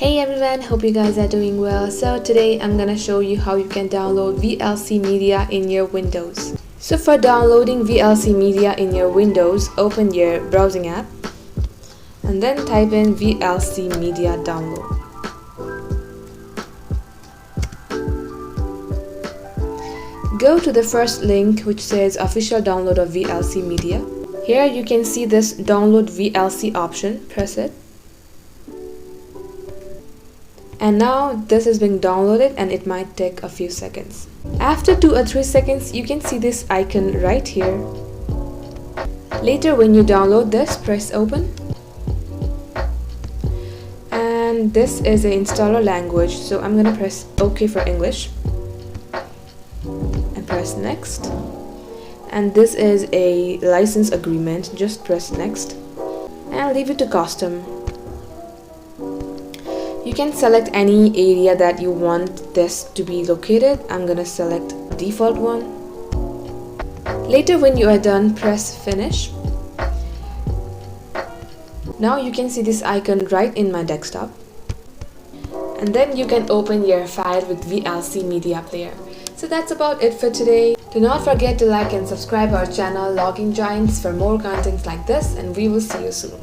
Hey everyone, hope you guys are doing well. So today I'm gonna show you how you can download VLC media in your Windows. So for downloading VLC media in your Windows, open your browsing app and then type in VLC media download. Go to the first link which says official download of VLC media. Here you can see this download VLC option, press it. And now this is being downloaded and it might take a few seconds. After 2 or 3 seconds, you can see this icon right here. Later when you download this, press open. And this is an installer language, so I'm gonna press OK for English. And press next. And this is a license agreement, just press next. And leave it to custom. You can select any area that you want this to be located. I'm gonna select default one. Later when you are done, press finish. Now you can see this icon right in my desktop. And then you can open your file with VLC Media Player. So that's about it for today. Do not forget to like and subscribe our channel Logging Giants for more contents like this, and we will see you soon.